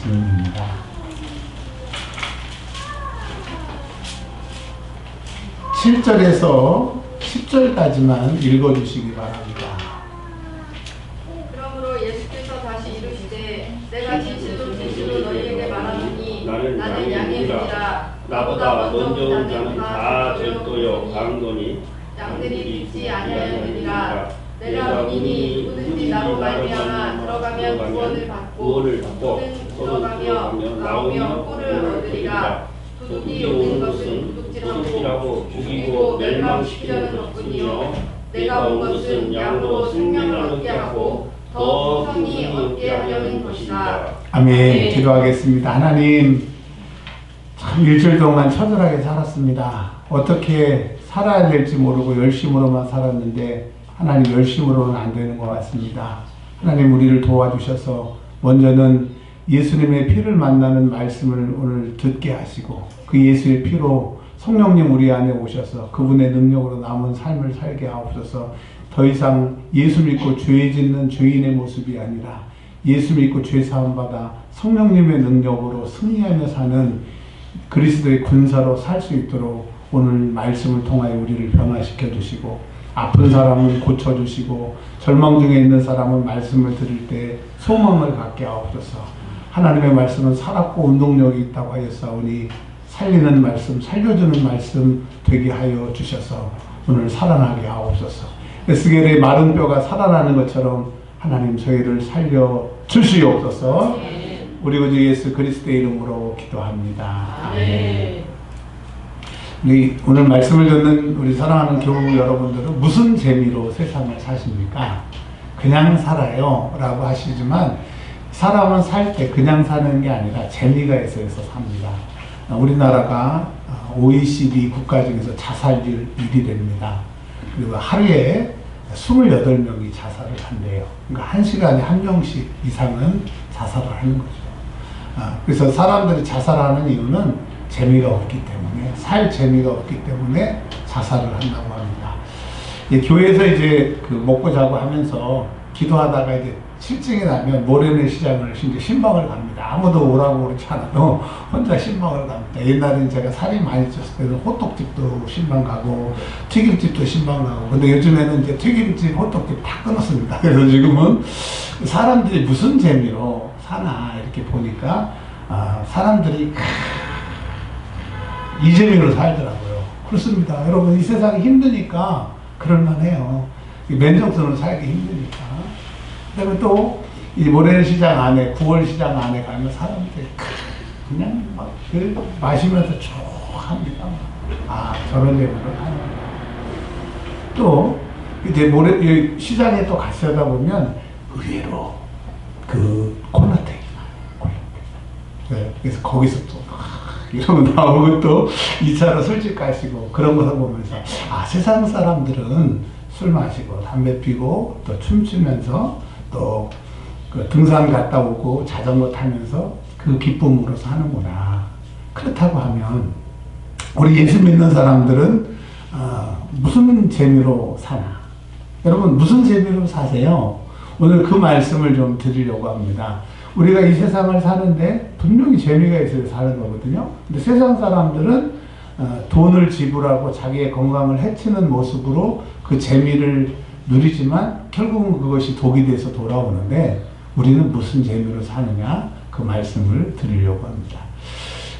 말씀입니다. 7절에서 10절까지만 읽어주시기 바랍니다. 그러므로 예수께서 다시 이르시되 내가 진실로 진실로 너희에게 말하노니 나는 양의 문이라. 나보다 먼저 온 자는 다 절도요 강도니 양들이 믿지 아니하였느니라. 내가 문이니 누구든지 나로 말미암아 들어가면 구원을 받고 들어가며 나오며 꿀을 얻으리라. 도둑이 오는 것은 도둑질하고 죽이고 멸망시키려는 것뿐이요 내가 온 것은 양으로 생명을 얻게 하고 더 풍성히 얻게 하려는 것이다. 아멘. 기도하겠습니다. 하나님, 참 일주일 동안 처절하게 살았습니다. 어떻게 살아야 될지 모르고 열심으로만 살았는데 하나님, 열심으로는 안 되는 것 같습니다. 하나님, 우리를 도와주셔서 먼저는 예수님의 피를 만나는 말씀을 오늘 듣게 하시고 그 예수의 피로 성령님 우리 안에 오셔서 그분의 능력으로 남은 삶을 살게 하옵소서. 더 이상 예수 믿고 죄 짓는 죄인의 모습이 아니라 예수 믿고 죄 사함 받아 성령님의 능력으로 승리하며 사는 그리스도의 군사로 살 수 있도록 오늘 말씀을 통하여 우리를 변화시켜 주시고 아픈 사람은 고쳐주시고 절망 중에 있는 사람은 말씀을 들을 때 소망을 갖게 하옵소서. 하나님의 말씀은 살았고 운동력이 있다고 하였사오니 살리는 말씀, 살려주는 말씀 되게 하여 주셔서 오늘 살아나게 하옵소서. 에스겔의 마른 뼈가 살아나는 것처럼 하나님 저희를 살려 주시옵소서. 우리 구주 예수 그리스도의 이름으로 기도합니다. 아멘. 우리 오늘 말씀을 듣는 우리 사랑하는 교우 여러분들은 무슨 재미로 세상을 사십니까? 그냥 살아요 라고 하시지만 사람은 살 때 그냥 사는 게 아니라 재미가 있어서 삽니다. 우리나라가 OECD 국가 중에서 자살률 1위랍니다. 그리고 하루에 28명이 자살을 한대요. 그러니까 1시간에 1명씩 이상은 자살을 하는 거죠. 그래서 사람들이 자살하는 이유는 재미가 없기 때문에, 살 재미가 없기 때문에 자살을 한다고 합니다. 교회에서 이제 그 먹고 자고 하면서 기도하다가 이제 실증이 나면 모래내 시장을 이제 신방을 갑니다. 아무도 오라고 그러지 않아도 혼자 신방을 갑니다. 옛날에는 제가 살이 많이 쪘을 때는 호떡집도 신방 가고 튀김집도 신방 가고, 근데 요즘에는 이제 튀김집, 호떡집 다 끊었습니다. 그래서 지금은 사람들이 무슨 재미로 사나 이렇게 보니까 사람들이 이 재미로 살더라고요. 그렇습니다. 여러분, 이 세상이 힘드니까 그럴만해요. 맨정신으로 살기 힘드니까. 그다음에 또 이 모래시장 안에, 9월 시장 안에 가면 사람들이 그냥 막 마시면서 쭉 합니다. 저런 재미로 하는 거야. 또 이제 시장에 또 가시다 보면 의외로 그 콜라텍이 나요. 네, 그래서 거기서 또 이러고 나오고 또 2차로 술집 가시고 그런 것을 보면서 세상 사람들은 술 마시고 담배 피고 또 춤추면서 또 그 등산 갔다 오고 자전거 타면서 그 기쁨으로서 하는구나. 그렇다고 하면 우리 예수 믿는 사람들은 무슨 재미로 사나? 여러분, 무슨 재미로 사세요? 오늘 그 말씀을 좀 드리려고 합니다. 우리가 이 세상을 사는데 분명히 재미가 있어야 사는 거거든요. 근데 세상 사람들은 돈을 지불하고 자기의 건강을 해치는 모습으로 그 재미를 누리지만 결국은 그것이 독이 돼서 돌아오는데, 우리는 무슨 재미로 사느냐? 그 말씀을 드리려고 합니다.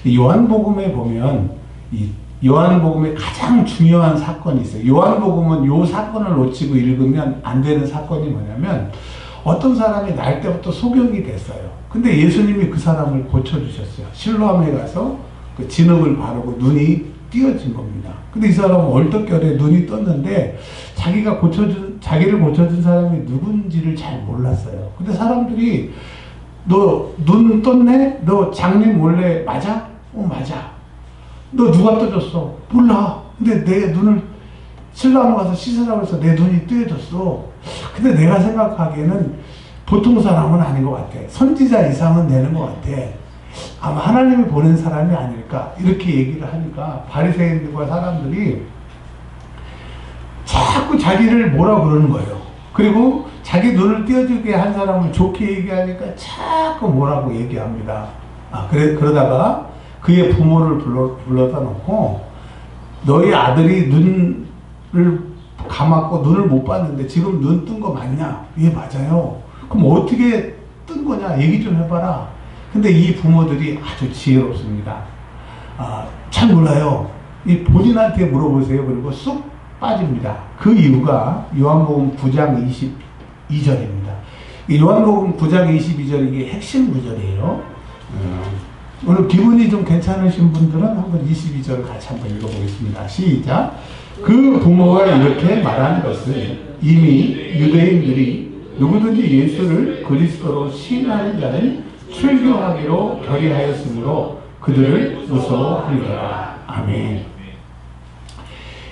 요한복음에 보면 이 요한복음에 가장 중요한 사건이 있어요. 요한복음은 요 사건을 놓치고 읽으면 안 되는 사건이 뭐냐면, 어떤 사람이 날 때부터 소경이 됐어요. 근데 예수님이 그 사람을 고쳐주셨어요. 실로암에 가서 그 진흙을 바르고 눈이 띄어진 겁니다. 근데 이 사람은 얼떨결에 눈이 떴는데 자기를 고쳐준 사람이 누군지를 잘 몰랐어요. 근데 사람들이 너 눈 떴네? 너 장님 원래 맞아? 맞아. 너 누가 떠줬어? 몰라. 근데 내 눈을 실로암에 가서 씻으라고 해서 내 눈이 뜨여졌어. 근데 내가 생각하기에는 보통 사람은 아닌 것 같아. 선지자 이상은 되는 것 같아. 아마 하나님이 보낸 사람이 아닐까, 이렇게 얘기를 하니까 바리새인들과 사람들이 자꾸 자기를 뭐라 그러는 거예요. 그리고 자기 눈을 띄어주게 한 사람을 좋게 얘기하니까 자꾸 뭐라고 얘기합니다. 그러다가 그의 부모를 불러다 놓고 너희 아들이 눈을 감았고 눈을 못 봤는데 지금 눈 뜬 거 맞냐? 예, 맞아요. 그럼 어떻게 뜬 거냐? 얘기 좀 해봐라. 근데 이 부모들이 아주 지혜롭습니다. 잘 몰라요. 이 본인한테 물어보세요. 그리고 쑥 빠집니다. 그 이유가 요한복음 9장 22절입니다. 이 요한복음 9장 22절 이게 핵심 구절이에요. 오늘 기분이 좀 괜찮으신 분들은 한번 22절 같이 한번 읽어보겠습니다. 시작. 그 부모가 이렇게 말한 것은 이미 유대인들이 누구든지 예수를 그리스도로 시인하는 자는 출교하기로 결의하였으므로 그들을 무서워하리라. 아멘.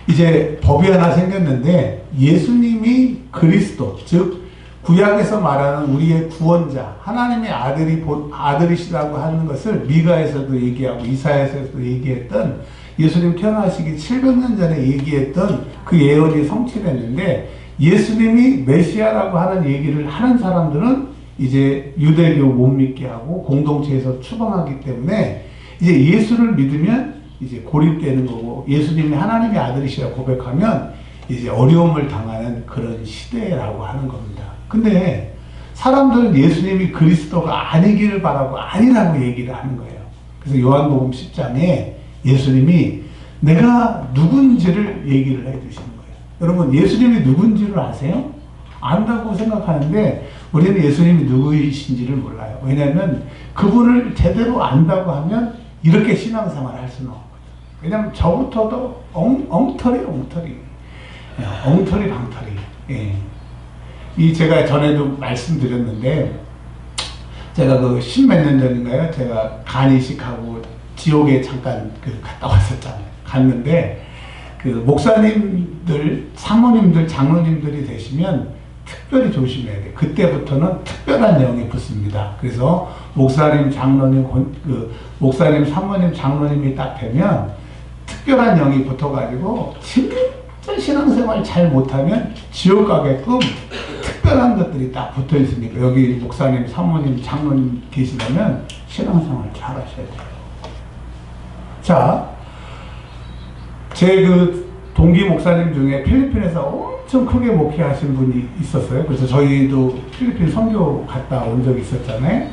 이제 법이 하나 생겼는데 예수님이 그리스도, 즉 구약에서 말하는 우리의 구원자, 하나님의 아들이시라고 하는 것을 미가에서도 얘기하고 이사야에서도 얘기했던, 예수님 태어나시기 700년 전에 얘기했던 그 예언이 성취됐는데, 예수님이 메시아라고 하는 얘기를 하는 사람들은 이제 유대교 못 믿게 하고 공동체에서 추방하기 때문에 이제 예수를 믿으면 이제 고립되는 거고, 예수님이 하나님의 아들이시라 고백하면 이제 어려움을 당하는 그런 시대라고 하는 겁니다. 근데 사람들은 예수님이 그리스도가 아니기를 바라고 아니라고 얘기를 하는 거예요. 그래서 요한복음 10장에 예수님이 내가 누군지를 얘기를 해 주시는 거예요. 여러분, 예수님이 누군지를 아세요? 안다고 생각하는데 우리는 예수님이 누구이신지를 몰라요. 왜냐하면 그분을 제대로 안다고 하면 이렇게 신앙생활을 할 수는 없거든요. 왜냐하면 저부터도 엉터리 방터리. 예. 이 제가 전에도 말씀드렸는데, 제가 그 십몇 년 전인가요? 제가 간 이식하고 지옥에 잠깐 갔다 왔었잖아요. 갔는데 그 목사님들, 사모님들, 장로님들이 되시면 특별히 조심해야 돼요. 그때부터는 특별한 영이 붙습니다. 그래서 목사님, 장로님, 목사님, 사모님, 장로님이 딱 되면 특별한 영이 붙어가지고 진짜 신앙생활 잘 못하면 지옥 가게끔 특별한 것들이 딱 붙어 있으니까, 여기 목사님, 사모님, 장로님 계시다면 신앙생활 잘 하셔야 돼요. 자, 제 그 동기 목사님 중에 필리핀에서 엄청 크게 목회하신 분이 있었어요. 그래서 저희도 필리핀 선교 갔다 온 적이 있었잖아요.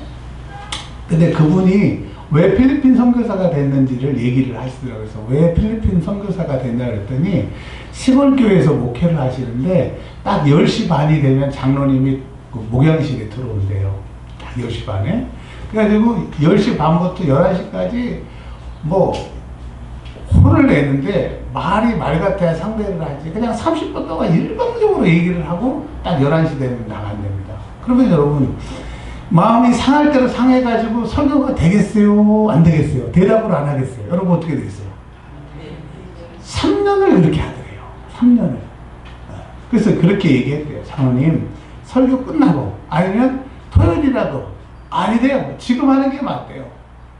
근데 그분이 왜 필리핀 선교사가 됐는지를 얘기를 하시더라고요. 그래서 왜 필리핀 선교사가 됐냐 그랬더니 시골교회에서 목회를 하시는데 딱 10시 반이 되면 장로님이 그 목양실에 들어온대요. 딱 10시 반에. 그래가지고 10시 반부터 11시까지 뭐 혼을 내는데 말이 말 같아야 상대를 하지. 그냥 30분 동안 일방적으로 얘기를 하고 딱 11시 되면 나간답니다. 그러면 여러분, 마음이 상할 대로 상해가지고 설교가 되겠어요? 안 되겠어요? 대답을 안 하겠어요? 여러분 어떻게 되겠어요? 3년을 그렇게 하더래요. 3년을. 그래서 그렇게 얘기했대요. 장로님, 설교 끝나고 아니면 토요일이라도 아니래요. 지금 하는 게 맞대요.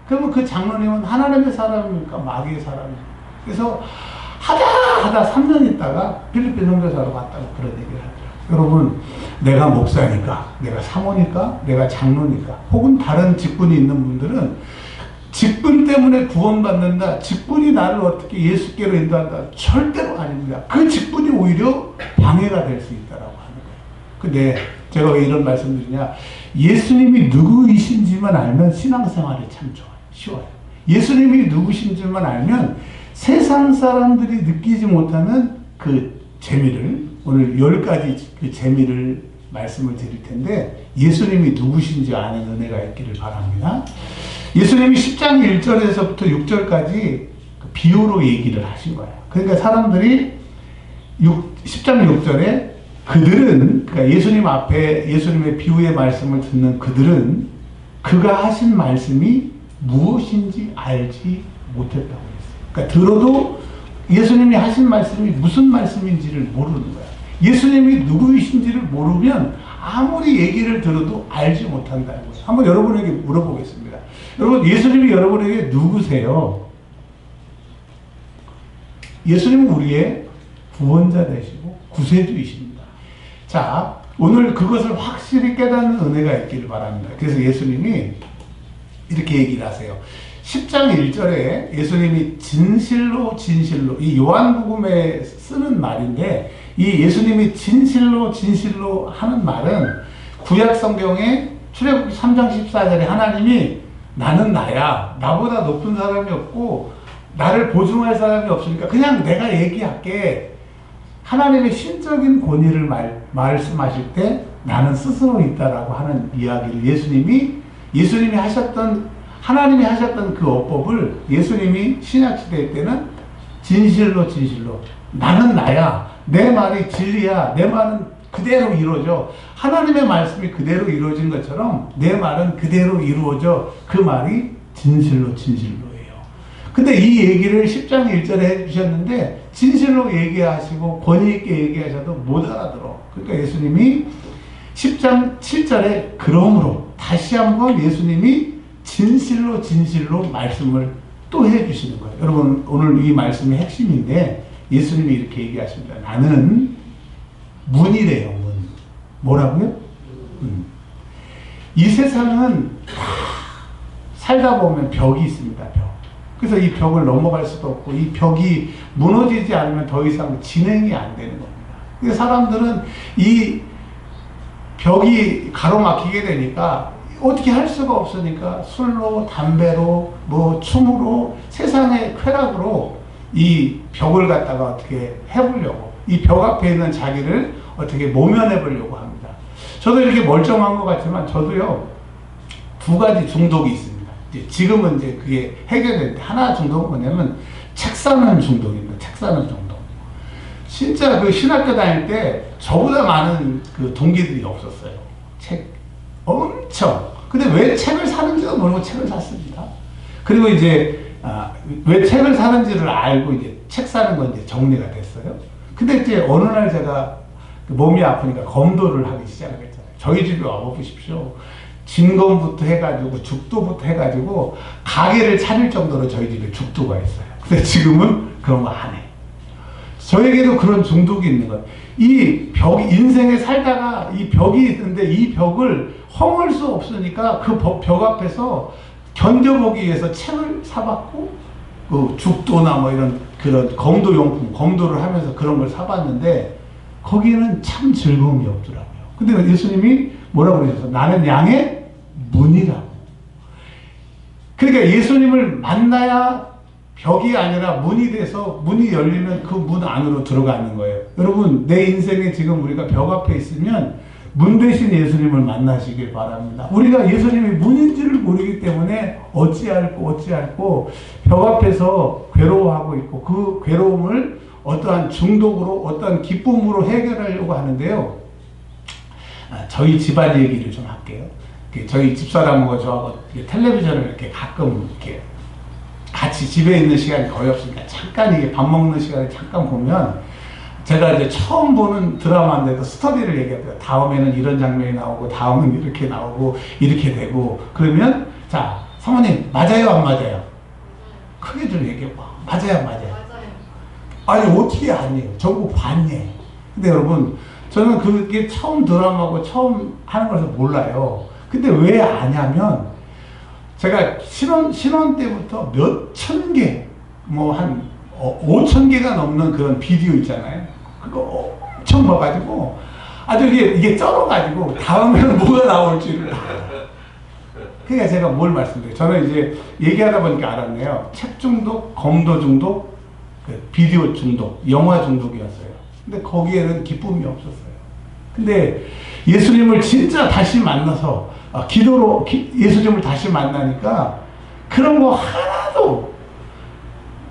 그러면 그 장로님은 하나님의 사람입니까? 마귀의 사람입니까? 그래서 하다 3년 있다가 필리핀 선교사로 갔다고 그런 얘기를 하더라고요. 여러분, 내가 목사니까, 내가 사모니까, 내가 장로니까, 혹은 다른 직분이 있는 분들은 직분 때문에 구원받는다, 직분이 나를 어떻게 예수께로 인도한다, 절대로 아닙니다. 그 직분이 오히려 방해가 될 수 있다라고 하는 거예요. 근데 제가 왜 이런 말씀 드리냐, 예수님이 누구이신지만 알면 신앙생활이 참 좋아요. 쉬워요. 예수님이 누구신지만 알면 세상 사람들이 느끼지 못하는 그 재미를, 오늘 10가지 그 재미를 말씀을 드릴 텐데, 예수님이 누구신지 아는 은혜가 있기를 바랍니다. 예수님이 10장 1절에서부터 6절까지 비유로 얘기를 하신 거예요. 그러니까 사람들이 10장 6절에 그들은, 그러니까 예수님 앞에 예수님의 비유의 말씀을 듣는 그들은 그가 하신 말씀이 무엇인지 알지 못했다고 했어요. 그러니까 들어도 예수님이 하신 말씀이 무슨 말씀인지를 모르는 거야. 예수님이 누구이신지를 모르면 아무리 얘기를 들어도 알지 못한다는 거예요. 한번 여러분에게 물어보겠습니다. 여러분, 예수님이 여러분에게 누구세요? 예수님은 우리의 구원자 되시고 구세주이십니다. 자, 오늘 그것을 확실히 깨닫는 은혜가 있기를 바랍니다. 그래서 예수님이 이렇게 얘기를 하세요. 10장 1절에 예수님이 진실로 진실로, 이 요한복음에 쓰는 말인데, 이 예수님이 진실로 진실로 하는 말은 구약 성경에 출애굽기 3장 14절에 하나님이 나는 나야, 나보다 높은 사람이 없고 나를 보증할 사람이 없으니까 그냥 내가 얘기할게. 하나님의 신적인 권위를 말씀하실 때 나는 스스로 있다라고 하는 이야기를 예수님이 하셨던, 하나님이 하셨던 그 어법을 예수님이 신약시대 때는 진실로 진실로, 나는 나야, 내 말이 진리야, 내 말은 그대로 이루어져, 하나님의 말씀이 그대로 이루어진 것처럼 내 말은 그대로 이루어져, 그 말이 진실로 진실로예요. 근데 이 얘기를 10장 1절에 해주셨는데 진실로 얘기하시고 권위 있게 얘기하셔도 못 알아들어. 그러니까 예수님이 10장 7절에 그러므로 다시 한번 예수님이 진실로 진실로 말씀을 또 해주시는 거예요. 여러분, 오늘 이 말씀의 핵심인데 예수님이 이렇게 얘기하십니다. 나는 문이래요. 문. 뭐라고요? 이 세상은 살다 보면 벽이 있습니다. 벽. 그래서 이 벽을 넘어갈 수도 없고 이 벽이 무너지지 않으면 더 이상 진행이 안 되는 겁니다. 그래서 사람들은 이 벽이 가로막히게 되니까 어떻게 할 수가 없으니까 술로, 담배로, 뭐 춤으로, 세상의 쾌락으로 이 벽을 갖다가 어떻게 해보려고, 이 벽 앞에 있는 자기를 어떻게 모면해 보려고 합니다. 저도 이렇게 멀쩡한 것 같지만 저도요, 두 가지 중독이 있습니다. 지금은 이제 그게 해결됐는데, 하나 중독은 뭐냐면 책 사는 중독입니다. 책 사는 중독. 진짜 그 신학교 다닐 때 저보다 많은 그 동기들이 없었어요. 책 엄청. 근데 왜 책을 사는지도 모르고 책을 샀습니다. 그리고 이제 왜 책을 사는지를 알고 이제 책 사는 건 이제 정리가 됐어요. 근데 이제 어느 날 제가 몸이 아프니까 검도를 하기 시작을 했잖아요. 저희 집에 와보십시오. 진검부터 해가지고 죽도부터 해가지고 가게를 차릴 정도로 저희 집에 죽도가 있어요. 근데 지금은 그런 거 안 해. 저에게도 그런 중독이 있는 거예요. 이 벽, 인생에 살다가 이 벽이 있는데 이 벽을 허물 수 없으니까 그 벽 앞에서 견뎌보기 위해서 책을 사봤고, 그 죽도나 뭐 이런 그런 검도용품, 검도를 하면서 그런 걸 사봤는데 거기는 참 즐거움이 없더라고요. 근데 예수님이 뭐라고 그러셨어요? 나는 양의 문이라고. 그러니까 예수님을 만나야 벽이 아니라 문이 돼서 문이 열리면 그 문 안으로 들어가는 거예요. 여러분, 내 인생에 지금 우리가 벽 앞에 있으면 문 대신 예수님을 만나시길 바랍니다. 우리가 예수님이 문인지를 모르기 때문에 어찌할꼬 벽 앞에서 괴로워하고 있고, 그 괴로움을 어떠한 중독으로, 어떠한 기쁨으로 해결하려고 하는데요. 저희 집안 얘기를 좀 할게요. 저희 집사람하고 저하고 텔레비전을 이렇게 가끔 이렇게 같이 집에 있는 시간이 거의 없으니까 잠깐 이게 밥 먹는 시간에 잠깐 보면, 제가 이제 처음 보는 드라마인데도 스토리를 얘기해요. 다음에는 이런 장면이 나오고, 다음은 이렇게 나오고, 이렇게 되고, 그러면, 자, 사모님, 맞아요, 안 맞아요? 크게 좀 얘기해봐. 맞아요, 안 맞아요? 아니, 어떻게 아니에요? 저거 봤네. 근데 여러분, 저는 그게 처음 드라마고 처음 하는 거라서 몰라요. 근데 왜 아냐면, 제가 신혼 때부터 몇천 개, 뭐 한 5천 개가 넘는 그런 비디오 있잖아요. 그거 엄청 봐가지고 아주 이게 쩔어가지고 다음에는 뭐가 나올지를. 그러니까 제가 뭘 말씀드려요. 저는 이제 얘기하다 보니까 알았네요. 책 중독, 검도 중독, 비디오 중독, 영화 중독이었어요. 근데 거기에는 기쁨이 없었어요. 근데 예수님을 진짜 다시 만나서 기도로 예수님을 다시 만나니까 그런 거 하나도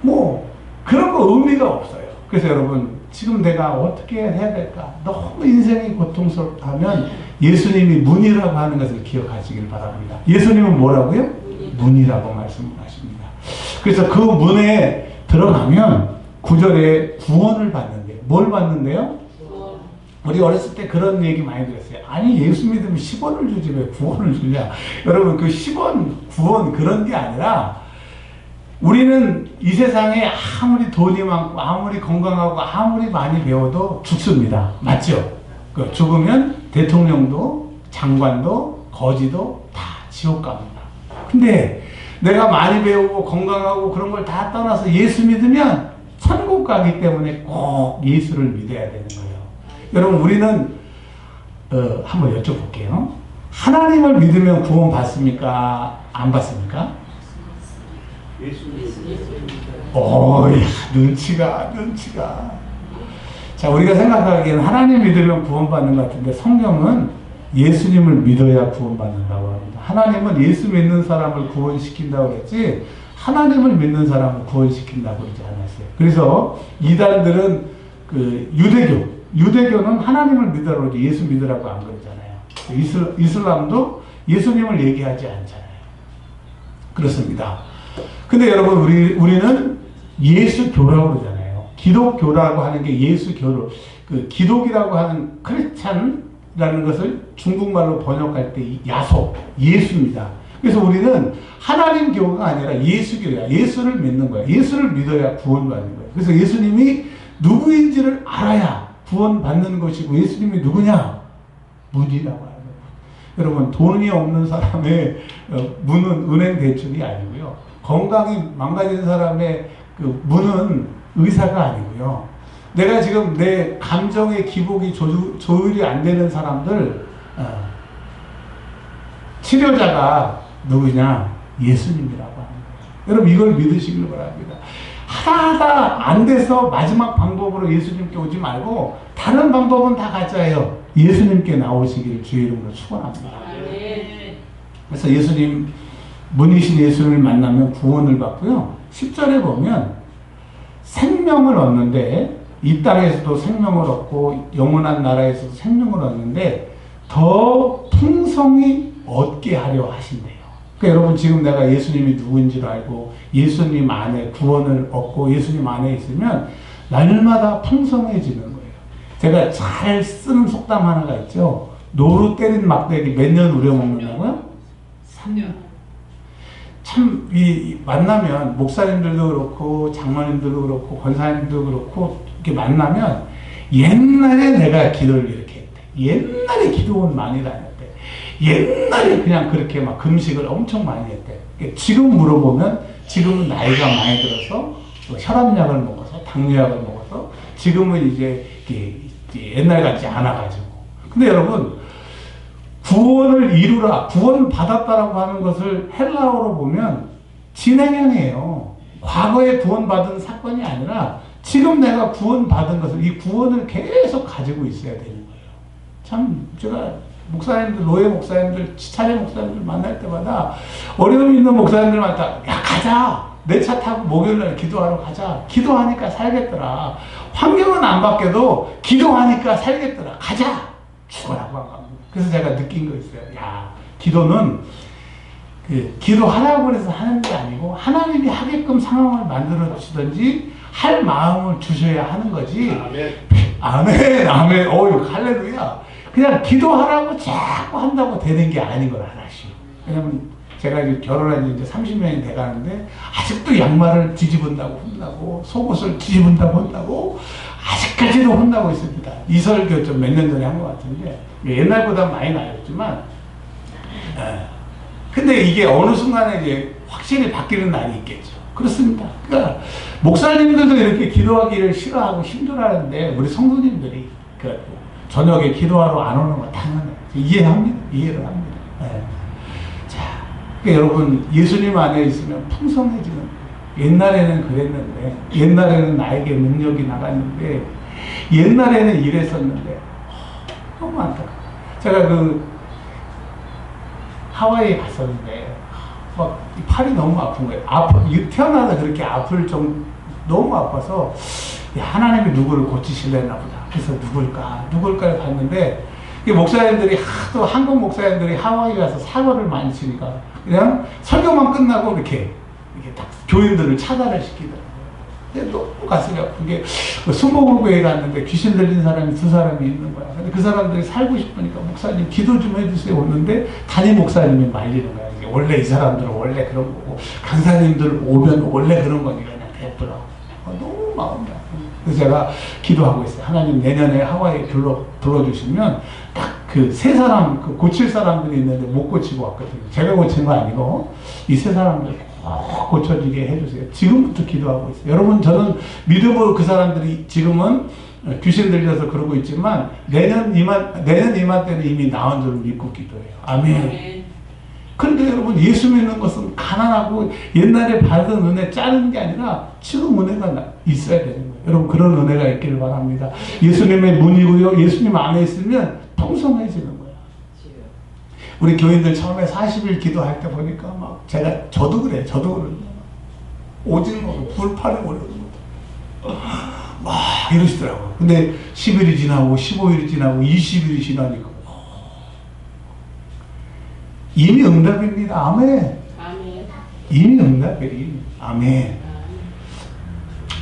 뭐 그런 거 의미가 없어요. 그래서 여러분, 지금 내가 어떻게 해야 될까? 너무 인생이 고통스럽다면 예수님이 문이라고 하는 것을 기억하시길 바랍니다. 예수님은 뭐라고요? 문이라고 말씀하십니다. 그래서 그 문에 들어가면 9절에 구원을 받는데요. 뭘 받는데요? 우리 어렸을 때 그런 얘기 많이 들었어요. 아니, 예수 믿으면 10원을 주지 왜 구원을 주냐. 여러분, 그 10원, 구원 그런 게 아니라, 우리는 이 세상에 아무리 돈이 많고 아무리 건강하고 아무리 많이 배워도 죽습니다. 맞죠? 죽으면 대통령도 장관도 거지도 다 지옥 갑니다. 근데 내가 많이 배우고 건강하고 그런 걸 다 떠나서 예수 믿으면 천국 가기 때문에 꼭 예수를 믿어야 되는 거예요. 여러분 우리는 한번 여쭤볼게요. 하나님을 믿으면 구원 받습니까? 안 받습니까? 눈치가. 자, 우리가 생각하기에는 하나님 믿으면 구원받는 것 같은데 성경은 예수님을 믿어야 구원받는다고 합니다. 하나님은 예수 믿는 사람을 구원시킨다고 그랬지 하나님을 믿는 사람을 구원시킨다고 그러지 않았어요. 그래서 이단들은 그 유대교는 하나님을 믿으라고 그러지 예수 믿으라고 안 그러잖아요. 이슬람도 예수님을 얘기하지 않잖아요. 그렇습니다. 근데 여러분 우리는 예수교라고 그러잖아요. 기독교라고 하는 게 예수교로 그 기독이라고 하는 크리스찬이라는 것을 중국말로 번역할 때 야소 예수입니다. 그래서 우리는 하나님 교가 아니라 예수교야. 예수를 믿는 거야. 예수를 믿어야 구원받는 거야. 그래서 예수님이 누구인지를 알아야 구원받는 것이고 예수님이 누구냐? 문이라고 하는 거예요. 여러분 돈이 없는 사람의 문은 은행 대출이 아니고요. 건강이 망가진 사람의 그 문은 의사가 아니고요. 내가 지금 내 감정의 기복이 조율이 안 되는 사람들 치료자가 누구냐? 예수님이라고 합니다. 여러분 이걸 믿으시길 바랍니다. 하나하나 안 돼서 마지막 방법으로 예수님께 오지 말고 다른 방법은 다 가짜예요. 예수님께 나오시기를 주의 이름으로 축원합니다. 그래서 예수님 문이신 예수님을 만나면 구원을 받고요. 10절에 보면 생명을 얻는데 이 땅에서도 생명을 얻고 영원한 나라에서도 생명을 얻는데 더 풍성히 얻게 하려 하신대요. 그러니까 여러분 지금 내가 예수님이 누구인지를 알고 예수님 안에 구원을 얻고 예수님 안에 있으면 날마다 풍성해지는 거예요. 제가 잘 쓰는 속담 하나가 있죠. 노루 때린 막대기 몇 년 우려먹는다고요? 3년. 참, 만나면, 목사님들도 그렇고, 장로님들도 그렇고, 권사님들도 그렇고, 이렇게 만나면, 옛날에 내가 기도를 이렇게 했대. 옛날에 기도원 많이 다녔대. 옛날에 그냥 그렇게 막 금식을 엄청 많이 했대. 지금 물어보면, 지금은 나이가 많이 들어서, 혈압약을 먹어서, 당뇨약을 먹어서, 지금은 이제 옛날 같지 않아가지고. 근데 여러분, 구원을 이루라, 구원 받았다라고 하는 것을 헬라어로 보면 진행형이에요. 과거에 구원받은 사건이 아니라 지금 내가 구원받은 것을, 이 구원을 계속 가지고 있어야 되는 거예요. 참, 제가 목사님들, 노예 목사님들, 차례 목사님들 만날 때마다 어려움이 있는 목사님들마다, 야, 가자! 내 차 타고 목요일날 기도하러 가자. 기도하니까 살겠더라. 환경은 안 바뀌어도 기도하니까 살겠더라. 가자! 죽어라고 한 겁니다. 그래서 제가 느낀 거 있어요. 야, 기도는 기도하라고 해서 하는 게 아니고 하나님이 하게끔 상황을 만들어 주시든지 할 마음을 주셔야 하는 거지. 아멘. 아멘. 어유 할렐루야. 그냥 기도하라고 자꾸 한다고 되는 게 아닌 걸 알아시오. 왜냐면 제가 이제 결혼한 지 이제 30년이 돼 가는데 아직도 양말을 뒤집은다고 혼나고 속옷을 뒤집은다고 혼나고 아직까지도 혼나고 있습니다. 이 설교 좀 몇 년 전에 한 것 같은데 옛날보다 많이 나였지만 근데 이게 어느 순간에 이제 확실히 바뀌는 날이 있겠죠. 그렇습니다. 그러니까 목사님들도 이렇게 기도하기를 싫어하고 힘들어하는데 우리 성도님들이 그 저녁에 기도하러 안 오는 거 당연해요. 이해합니다. 이해를 합니다. 네. 자, 그러니까 여러분 예수님 안에 있으면 풍성해지는 거예요. 옛날에는 그랬는데, 옛날에는 나에게 능력이 나갔는데, 옛날에는 이랬었는데 너무 안타까워. 제가 하와이에 갔었는데 막 팔이 너무 아픈 거예요. 태어나서 그렇게 아플 정도 너무 아파서 하나님이 누구를 고치실래나 보다. 그래서 누굴까를 봤는데 목사님들이 하도 한국 목사님들이 하와이 가서 사고를 많이 치니까 그냥 설교만 끝나고 이렇게 딱 교인들을 차단을 시키더라고요. 근데 너무 가슴이 아픈 게 수목교회에 갔는데 귀신 들린 사람이 2사람이 있는 거야. 근데 그 사람들이 살고 싶으니까 목사님 기도 좀 해주세요 오는데 담임 목사님이 말리는 거야. 이게 원래 이 사람들은 원래 그런 거고 강사님들 오면 원래 그런 거니까 그냥 됐더라고. 너무 마음이 아프고. 그래서 제가 기도하고 있어요. 하나님 내년에 하와이 불러주시면 딱 그 세 사람, 그 고칠 사람들이 있는데 못 고치고 왔거든요. 제가 고친 거 아니고 이 세 사람들 꼭 고쳐지게 해주세요. 지금부터 기도하고 있어요. 여러분, 저는 믿음으로 그 사람들이 지금은 귀신 들려서 그러고 있지만 내년 이맘때는 이미 나온 줄 믿고 기도해요. 아멘. 그런데 여러분, 예수 믿는 것은 가난하고 옛날에 받은 은혜 자르는 게 아니라 지금 은혜가 있어야 되는 거예요. 여러분, 그런 은혜가 있기를 바랍니다. 예수님의 문이고요. 예수님 안에 있으면 풍성해지는 거예요. 우리 교인들 처음에 40일 기도할 때 보니까 막 저도 그래요. 저도 그런다. 오징어 불판에 올려놓은 거 막 이러시더라고요. 근데 10일이 지나고 15일이 지나고 20일이 지나니까 이미 응답입니다. 아멘. 아멘. 이미 응답이에요. 아멘.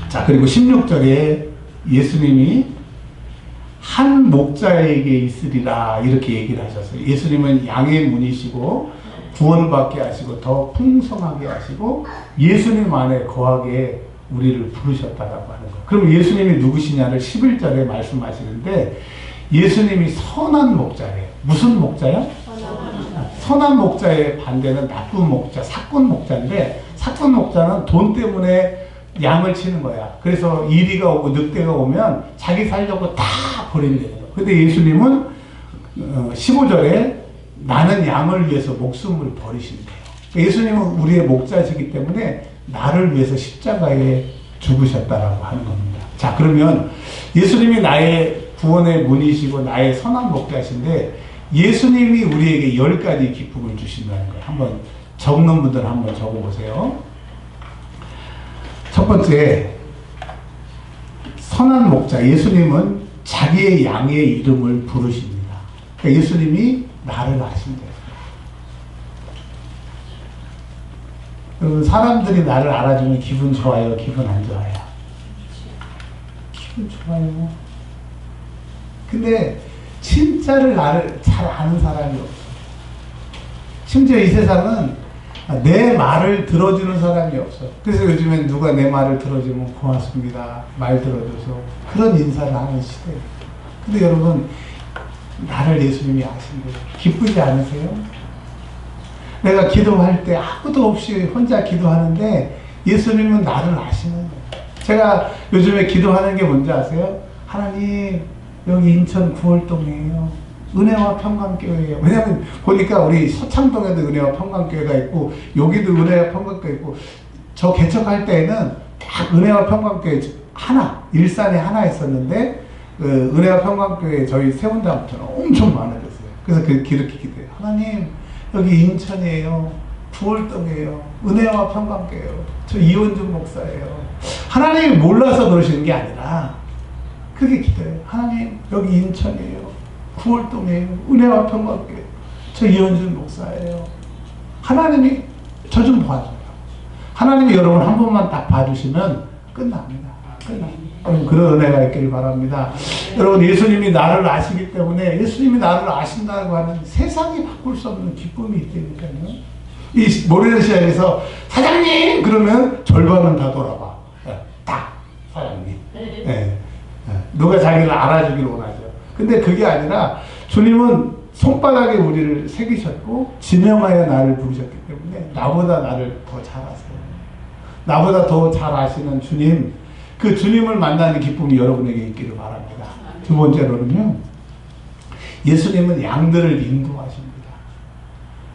자, 그리고 16절에 예수님이 한 목자에게 있으리라 이렇게 얘기를 하셨어요. 예수님은 양의 문이시고 구원받게 하시고 더 풍성하게 하시고 예수님 안에 거하게 우리를 부르셨다라고 하는 거예요. 그럼 예수님이 누구시냐를 11절에 말씀하시는데 예수님이 선한 목자예요. 무슨 목자요? 선한 목자의 반대는 나쁜 목자, 사꾼 목자인데 사꾼 목자는 돈 때문에 양을 치는 거야. 그래서 이리가 오고 늑대가 오면 자기 살려고 다 버리는 거예요. 근데 예수님은 15절에 나는 양을 위해서 목숨을 버리신대요. 예수님은 우리의 목자시기 때문에 나를 위해서 십자가에 죽으셨다라고 하는 겁니다. 자, 그러면 예수님이 나의 구원의 문이시고 나의 선한 목자신데 예수님이 우리에게 10가지 기쁨을 주신다는 거예요. 한번 적는 분들 한번 적어보세요. 첫 번째, 선한 목자. 예수님은 자기의 양의 이름을 부르십니다. 그러니까 예수님이 나를 아신대요. 여러분, 사람들이 나를 알아주면 기분 좋아요? 기분 안 좋아요? 기분 좋아요. 근데 진짜를 나를 잘 아는 사람이 없어. 심지어 이 세상은 내 말을 들어주는 사람이 없어. 그래서 요즘엔 누가 내 말을 들어주면 고맙습니다. 말 들어줘서. 그런 인사를 하는 시대예요. 근데 여러분, 나를 예수님이 아신대요. 기쁘지 않으세요? 내가 기도할 때 아무도 없이 혼자 기도하는데 예수님은 나를 아시는 거예요. 제가 요즘에 기도하는 게 뭔지 아세요? 하나님, 여기 인천 구월동이에요. 은혜와 평강교회예요. 왜냐면 보니까 우리 서창동에도 은혜와 평강교회가 있고 여기도 은혜와 평강교회 있고 저 개척할 때에는 딱 은혜와 평강교회 하나, 일산에 하나 있었는데 은혜와 평강교회 저희 세운다부터는 엄청 많아졌어요. 그래서 그렇게 기도해요. 하나님, 여기 인천이에요. 구월동이에요. 은혜와 평강교회예요. 저 이원준 목사예요. 하나님이 몰라서 그러시는 게 아니라 그게 기도해요. 하나님, 여기 인천이에요. 구월동이에요. 은혜와 평강교회. 저 이원준 목사예요. 하나님이 저 좀 봐줘요. 하나님이 여러분 한 번만 딱 봐주시면 끝납니다. 끝납니다. 그런 은혜가 있기를 바랍니다. 여러분, 예수님이 나를 아시기 때문에 예수님이 나를 아신다고 하는 세상이 바꿀 수 없는 기쁨이 있다니까요. 이 모래시장에서 사장님! 그러면 절반은 다 돌아봐. 딱 사장님. 네. 누가 자기를 알아주길 원하죠. 근데 그게 아니라 주님은 손바닥에 우리를 새기셨고 지명하여 나를 부르셨기 때문에 나보다 나를 더 잘 아세요. 나보다 더 잘 아시는 주님, 그 주님을 만나는 기쁨이 여러분에게 있기를 바랍니다. 두 번째로는요, 예수님은 양들을 인도하십니다.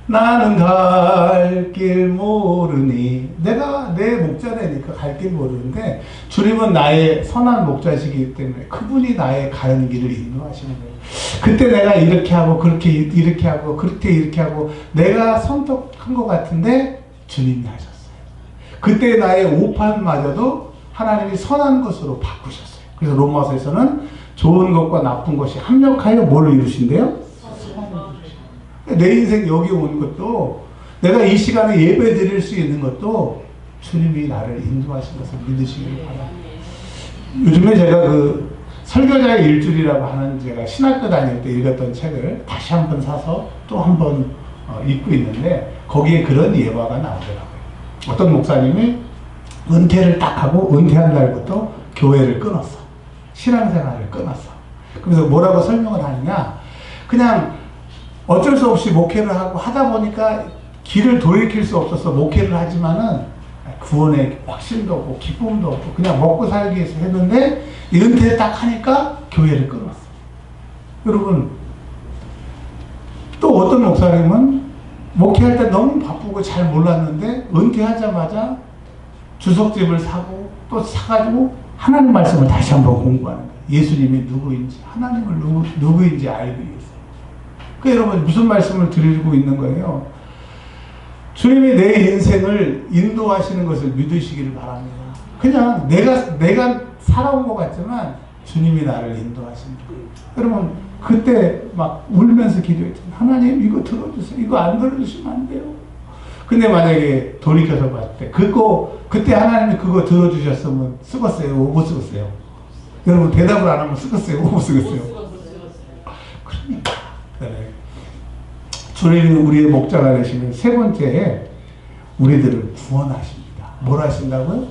나는 갈 길 모르니, 내가 내 목자라니까 갈 길 모르는데 주님은 나의 선한 목자시기 때문에 그분이 나의 가는 길을 인도하시는 거예요. 그때 내가 이렇게 하고 그렇게 이렇게 하고 그렇게 이렇게 하고 내가 선택한 것 같은데 주님이 하셨어요. 그때 나의 오판마저도 하나님이 선한 것으로 바꾸셨어요. 그래서 로마서에서는 좋은 것과 나쁜 것이 합력하여 뭘 이루신대요? 내 인생 여기 온 것도, 내가 이 시간에 예배 드릴 수 있는 것도 주님이 나를 인도하신 것을 믿으시길 바랍니다. 요즘에 제가 그 설교자의 일주일이라고 하는, 제가 신학교 다닐 때 읽었던 책을 다시 한번 사서 또 한번 읽고 있는데 거기에 그런 예화가 나오더라고요. 어떤 목사님이 은퇴를 딱 하고 은퇴한 날부터 교회를 끊었어. 신앙생활을 끊었어. 그래서 뭐라고 설명을 하느냐, 그냥 어쩔 수 없이 목회를 하고 하다 보니까 길을 돌이킬 수 없어서 목회를 하지만은 구원의 확신도 없고 기쁨도 없고 그냥 먹고 살기 위해서 했는데 은퇴 딱 하니까 교회를 끊었어요. 여러분, 또 어떤 목사님은 목회할 때 너무 바쁘고 잘 몰랐는데 은퇴하자마자 주석집을 사고 또 사가지고 하나님 말씀을 다시 한번 공부하는 거예요. 예수님이 누구인지, 하나님을 누구인지 알기 위해서. 그러니까 여러분, 무슨 말씀을 드리고 있는 거예요? 주님이 내 인생을 인도하시는 것을 믿으시기를 바랍니다. 그냥 내가 살아온 것 같지만 주님이 나를 인도하십니다. 여러분, 그때 막 울면서 기도했잖아요. 하나님, 이거 들어주세요. 이거 안 들어주시면 안 돼요. 근데 만약에 돌이켜서 봤을 때 그때 하나님이 그거 들어주셨으면 쓰겠어요? 못 쓰겠어요? 여러분, 대답을 안 하면 쓰겠어요? 못 쓰겠어요? 그러니까 네. 주님이 우리의 목자가 되시면 세 번째, 우리들을 구원하십니다. 뭘 하신다고요?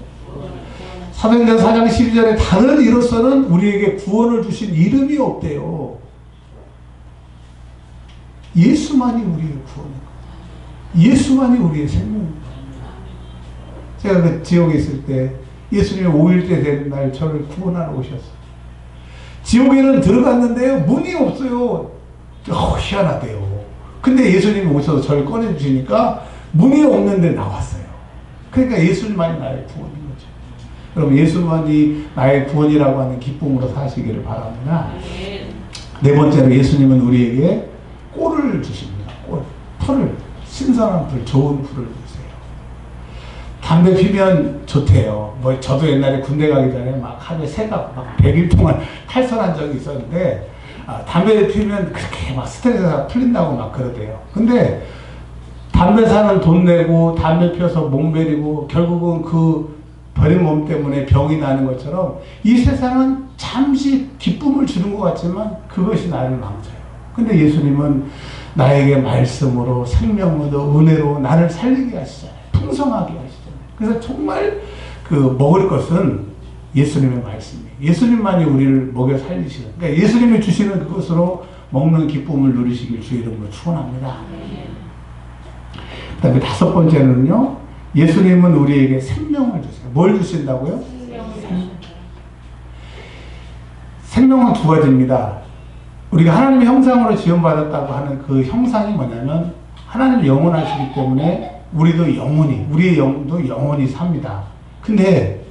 사도행전 4장 12절에 다른 이로서는 우리에게 구원을 주신 이름이 없대요. 예수만이 우리의 구원이에요. 예수만이 우리의 생명입니다. 제가 그 지옥에 있을 때 예수님이 5일째 되는 날 저를 구원하러 오셨어요. 지옥에는 들어갔는데요, 문이 없어요. 희한하대요. 근데 예수님이 오셔서 저를 꺼내주시니까 문이 없는데 나왔어요. 그러니까 예수님만이 나의 구원인 거죠. 여러분, 예수만이 나의 구원이라고 하는 기쁨으로 사시기를 바랍니다. 네 번째로, 예수님은 우리에게 꼴을 주십니다. 풀을, 신선한 풀, 좋은 풀을 주세요. 담배 피면 좋대요. 뭐 저도 옛날에 군대 가기 전에 막 하루에 막 100일 동안 탈선한 적이 있었는데, 담배 피우면 그렇게 막 스트레스가 풀린다고 막 그러대요. 근데 담배 사는 돈 내고 담배 피워서 몸 베리고 결국은 그 버린 몸 때문에 병이 나는 것처럼 이 세상은 잠시 기쁨을 주는 것 같지만 그것이 나를 망쳐요. 근데 예수님은 나에게 말씀으로 생명으로 은혜로 나를 살리게 하시잖아요. 풍성하게 하시잖아요. 그래서 정말 그 먹을 것은 예수님의 말씀이에요. 예수님만이 우리를 먹여 살리시는, 그러니까 예수님이 주시는 그것으로 먹는 기쁨을 누리시길 주 이름으로 축원합니다. 그 다음에 다섯 번째는요, 예수님은 우리에게 생명을 주세요. 뭘 주신다고요? 생명은 두 가지입니다. 우리가 하나님의 형상으로 지원받았다고 하는 그 형상이 뭐냐면 하나님이 영원하시기 때문에 우리도 영원히, 우리의 영도 영원히 삽니다. 근데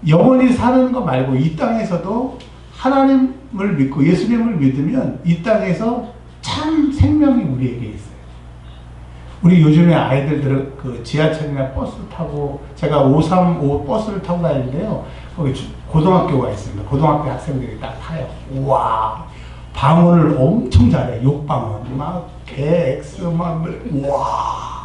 영원히 사는 거 말고 이 땅에서도 하나님을 믿고 예수님을 믿으면 이 땅에서 참 생명이 우리에게 있어요. 우리 요즘에 아이들 그 지하철이나 버스 타고, 제가 535 버스를 타고 다니는데요, 거기 고등학교가 있습니다. 고등학교 학생들이 딱 타요. 우와, 방언을 엄청 잘해. 욕방언 막 개, 엑스 막 우와.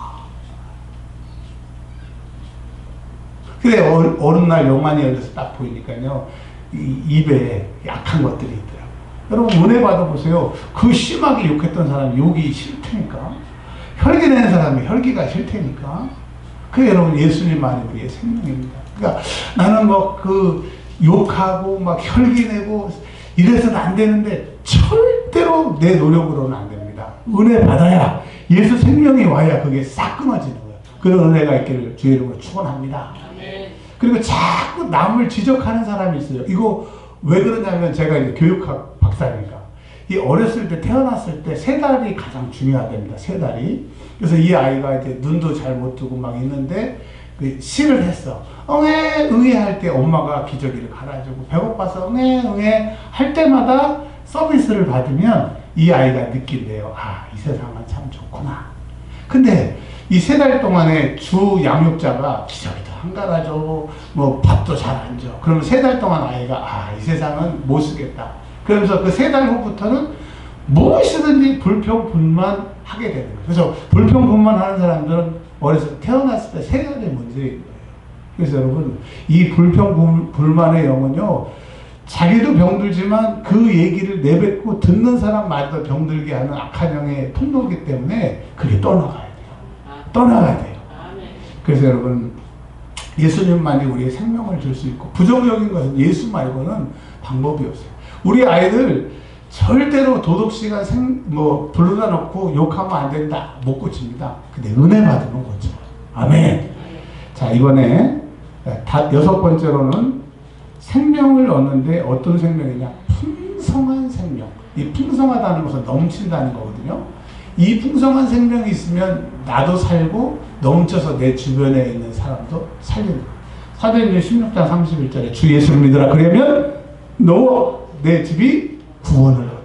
근데 어느 날 영안이 열려서 딱 보이니까요, 이 입에 약한 것들이 있더라고요. 여러분, 은혜 받아보세요. 그 심하게 욕했던 사람이 욕이 싫다니까. 혈기 내는 사람이 혈기가 싫다니까. 그 여러분, 예수님만이 우리의 생명입니다. 그러니까 나는 뭐 그 욕하고 막 혈기 내고 이래서는 안 되는데 절대로 내 노력으로는 안 됩니다. 은혜 받아야, 예수 생명이 와야 그게 싹 끊어지는 거예요. 그런 은혜가 있기를 주의 이름으로 축원합니다. 그리고 자꾸 남을 지적하는 사람이 있어요. 이거 왜 그러냐면, 제가 이제 교육학 박사니까 이 어렸을 때, 태어났을 때 3달이 가장 중요하답니다. 3달이. 그래서 이 아이가 이제 눈도 잘 못 뜨고 막 있는데 그 시를 했어. 응애 응애 할 때 엄마가 기저귀를 갈아주고, 배고파서 응애 응애 할 때마다 서비스를 받으면 이 아이가 느낀대요. 아, 이 세상은 참 좋구나. 근데 이 3달 동안에 주 양육자가 기저귀도 안 갈아줘, 뭐 밥도 잘 안 줘. 그러면 3달 동안 아이가 아, 이 세상은 못 쓰겠다. 그러면서 그 3달 후부터는 무엇이든지 불평불만 하게 되는 거예요. 그래서 불평불만 하는 사람들은 어렸을 때, 태어났을 때 3가지 문제인 거예요. 그래서 여러분, 이 불평불만의 영은요, 자기도 병들지만 그 얘기를 내뱉고 듣는 사람마저 병들게 하는 악한 영의 통로이기 때문에 그게 떠나가야 돼요. 떠나가야 돼요. 그래서 여러분, 예수님만이 우리의 생명을 줄 수 있고, 부정적인 것은 예수 말고는 방법이 없어요. 우리 아이들 절대로 도덕시가 불러다 놓고 욕하면 안 된다. 못 고칩니다. 근데 은혜 받으면 고쳐. 아멘. 자, 이번에 여섯 번째로는 생명을 얻는데 어떤 생명이냐? 풍성한 생명. 이 풍성하다는 것은 넘친다는 거거든요. 이 풍성한 생명이 있으면 나도 살고 넘쳐서 내 주변에 있는 사람도 살리는 거예요. 사도행전 16장 31절에 주 예수를 믿으라. 그러면 너 내 집이 구원을 얻으리라.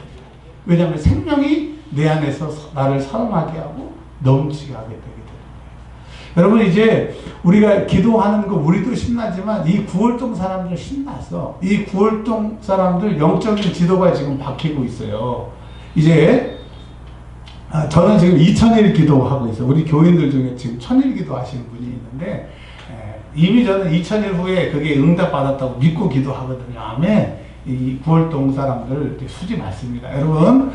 왜냐하면 생명이 내 안에서 나를 사랑하게 하고 넘치게 하게 되게 되는 거예요. 여러분, 이제 우리가 기도하는 거 우리도 신나지만 이 구월동 사람들 신났어. 이 구월동 사람들 영적인 지도가 지금 바뀌고 있어요. 이제 저는 지금 2000일 기도하고 있어요. 우리 교인들 중에 지금 1000일 기도 하시는 분이 있는데 이미 저는 2000일 후에 그게 응답받았다고 믿고 기도하거든요. 아멘. 이 구월동 사람들 수지 많습니다. 여러분,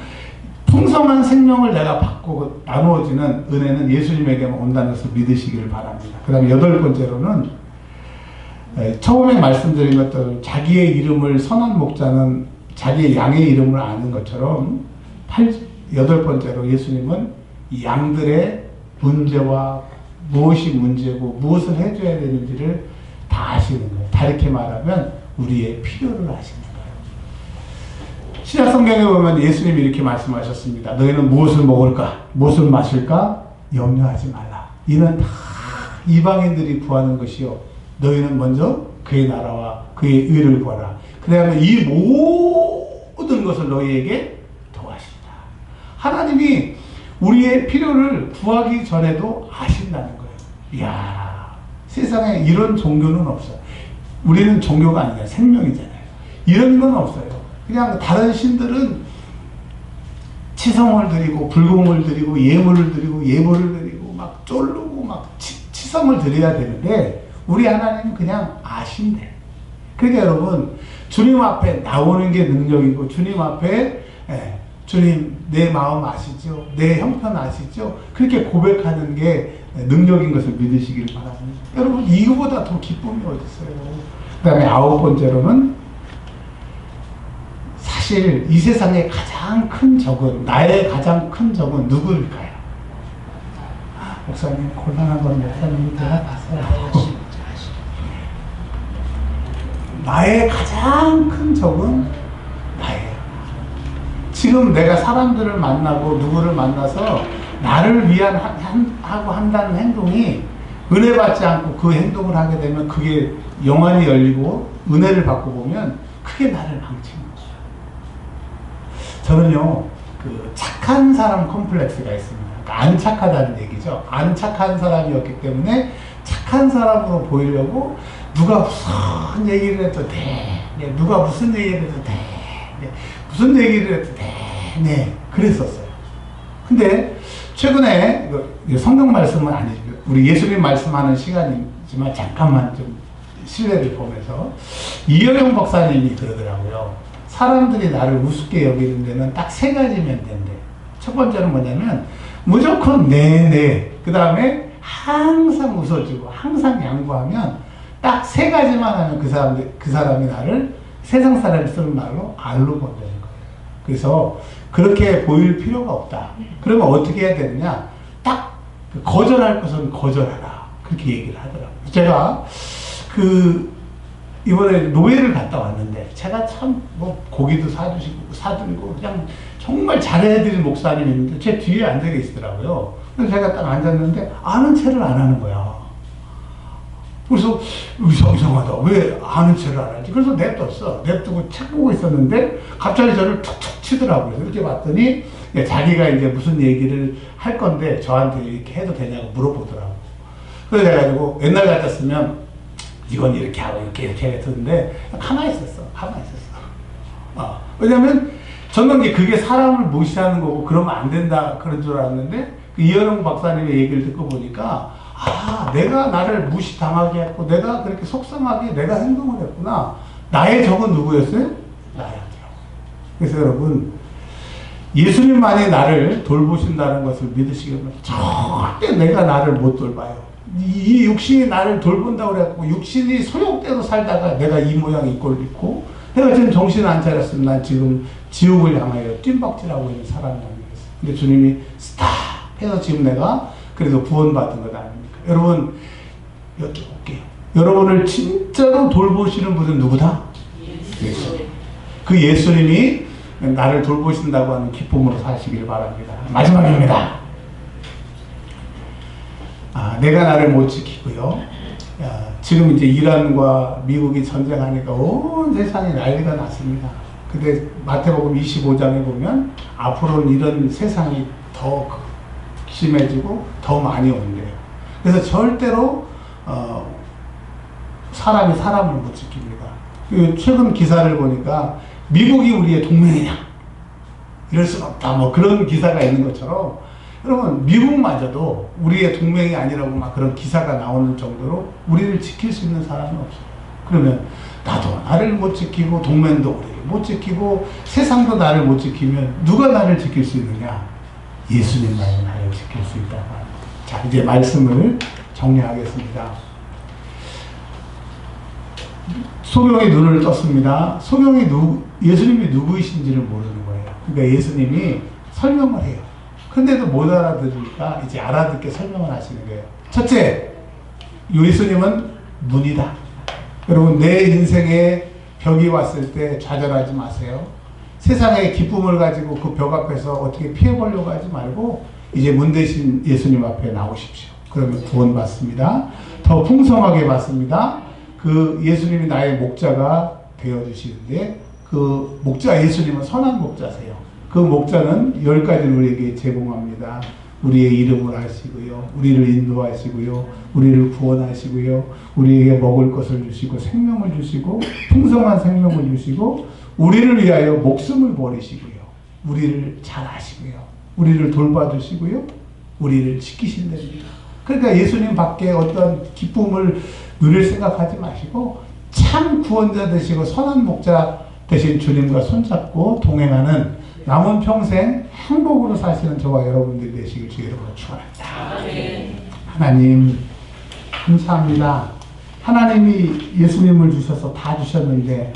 풍성한 생명을 내가 받고 나누어지는 은혜는 예수님에게만 온다는 것을 믿으시기를 바랍니다. 그 다음에 여덟 번째로는 처음에 말씀드린 것들, 자기의 이름을 선한 목자는 자기의 양의 이름을 아는 것처럼 여덟 번째로 예수님은 이 양들의 문제와 무엇이 문제고 무엇을 해줘야 되는지를 다 아시는 거예요. 다르게 말하면 우리의 필요를 아시는 거예요. 신약 성경에 보면 예수님이 이렇게 말씀하셨습니다. 너희는 무엇을 먹을까? 무엇을 마실까? 염려하지 말라. 이는 다 이방인들이 구하는 것이요. 너희는 먼저 그의 나라와 그의 의를 구하라. 그 다음에 이 모든 것을 너희에게 더하신다. 하나님이 우리의 필요를 구하기 전에도 아신다는 거예요. 이야, 세상에 이런 종교는 없어요. 우리는 종교가 아니라 생명이잖아요. 이런 건 없어요. 그냥 다른 신들은 치성을 드리고 불공을 드리고 예물을 드리고 예물을 드리고 막 쫄르고 막 치성을 드려야 되는데 우리 하나님은 그냥 아신대. 그러니까 여러분, 주님 앞에 나오는 게 능력이고 주님 앞에 주님 내 마음 아시죠? 내 형편 아시죠? 그렇게 고백하는 게 능력인 것을 믿으시길 바랍니다. 여러분, 이거보다 더 기쁨이 어디 있어요? 그 다음에 아홉 번째로는 사실 이 세상의 가장 큰 적은, 나의 가장 큰 적은 누구일까요? 목사님, 곤란한 건 목사님이 제가 봤어요. 나의 가장 큰 적은 나예요. 지금 내가 사람들을 만나고 누구를 만나서 나를 위한 하고 한다는 행동이 은혜 받지 않고 그 행동을 하게 되면 그게 영안이 열리고 은혜를 받고 보면 그게 나를 망치는 거예요. 저는요, 그 착한 사람 컴플렉스가 있습니다. 그러니까 안 착하다는 얘기죠. 안 착한 사람이었기 때문에 착한 사람으로 보이려고 누가 무슨 얘기를 해도 돼. 누가 무슨 얘기를 해도 돼. 무슨 얘기를 해도 돼. 네, 그랬었어요. 근데 최근에 성경 말씀은 아니죠. 우리 예수님 말씀하는 시간이지만 잠깐만 좀 신뢰를 보면서 이영영 박사님이 그러더라고요. 사람들이 나를 우습게 여기는 데는 딱 세 가지면 된대. 첫 번째는 뭐냐면 무조건 네네. 그 다음에 항상 웃어주고 항상 양보하면 딱 세 가지만 하면 그 사람이 나를 세상 사람이 쓰는 말로 알로 본다는 거예요. 그래서 그렇게 보일 필요가 없다. 그러면 어떻게 해야 되느냐? 딱 거절할 것은 거절하라. 그렇게 얘기를 하더라고요. 제가 이번에 노예를 갔다 왔는데 제가 참 고기도 사드리고 그냥 정말 잘해드린 목사님이 있는데 제 뒤에 앉아 계시더라고요. 그래서 제가 딱 앉았는데 아는 체를 안 하는 거야. 그래서 이상하다. 왜 아는 체를 안 하지? 그래서 냅뒀어. 냅두고 책 보고 있었는데 갑자기 저를 툭툭 치더라고요. 이렇게 봤더니 자기가 이제 무슨 얘기를 할 건데 저한테 이렇게 해도 되냐고 물어보더라고. 그래서 그래가지고 옛날 같았으면 이건 이렇게 하고 이렇게 했었는데 가만히 있었어. 왜냐면 저는 그게 사람을 무시하는 거고 그러면 안 된다 그런 줄 알았는데 이현웅 박사님의 얘기를 듣고 보니까 내가 나를 무시당하게 했고 내가 그렇게 속상하게 내가 행동을 했구나. 나의 적은 누구였어요? 나였더라고. 그래서 여러분, 예수님만이 나를 돌보신다는 것을 믿으시기 바랍니다. 절대 내가 나를 못 돌봐요. 이 육신이 나를 돌본다고 그래갖고 육신이 소용대로 살다가 내가 이 모양 이 꼴 입고 내가 지금 정신을 안 차렸으면 난 지금 지옥을 향하여 뜀박질하고 있는 사람이 아니겠어요. 근데 주님이 스탑 해서 지금 내가 그래서 구원받은 것 아닙니까? 여러분 여쭤볼게요. 여러분을 진짜로 돌보시는 분은 누구다? 예수. 그 예수님이 나를 돌보신다고 하는 기쁨으로 사시길 바랍니다. 마지막입니다. 내가 나를 못 지키고요. 지금 이제 이란과 미국이 전쟁하니까 온 세상에 난리가 났습니다. 근데 마태복음 25장에 보면 앞으로는 이런 세상이 더 심해지고 더 많이 온대요. 그래서 절대로 사람이 사람을 못 지킵니다. 최근 기사를 보니까 미국이 우리의 동맹이냐? 이럴 수는 없다. 뭐 그런 기사가 있는 것처럼 여러분 미국마저도 우리의 동맹이 아니라고 막 그런 기사가 나오는 정도로 우리를 지킬 수 있는 사람은 없어요. 그러면 나도 나를 못 지키고 동맹도 우리를 못 지키고 세상도 나를 못 지키면 누가 나를 지킬 수 있느냐? 예수님만이 나를 지킬 수 있다고 합니다. 자, 이제 말씀을 정리하겠습니다. 소경이 눈을 떴습니다. 소경이 예수님이 누구이신지를 모르는 거예요. 그러니까 예수님이 설명을 해요. 근데도 못 알아들으니까 이제 알아듣게 설명을 하시는 거예요. 첫째, 예수님은 문이다. 여러분, 내 인생에 벽이 왔을 때 좌절하지 마세요. 세상의 기쁨을 가지고 그 벽 앞에서 어떻게 피해보려고 하지 말고 이제 문 대신 예수님 앞에 나오십시오. 그러면 구원받습니다. 더 풍성하게 받습니다. 그 예수님이 나의 목자가 되어주시는데 그 목자 예수님은 선한 목자세요. 그 목자는 10가지를 우리에게 제공합니다. 우리의 이름을 아시고요. 우리를 인도하시고요. 우리를 구원하시고요. 우리에게 먹을 것을 주시고 생명을 주시고 풍성한 생명을 주시고 우리를 위하여 목숨을 버리시고요. 우리를 잘 아시고요. 우리를 돌봐주시고요. 우리를 지키신답니다. 그러니까 예수님 밖에 어떤 기쁨을 누릴 생각하지 마시고 참 구원자 되시고 선한 목자 되신 주님과 손잡고 동행하는 남은 평생 행복으로 사시는 저와 여러분들이 되시길 주의 이름으로 축원합니다. 하나님 감사합니다. 하나님이 예수님을 주셔서 다 주셨는데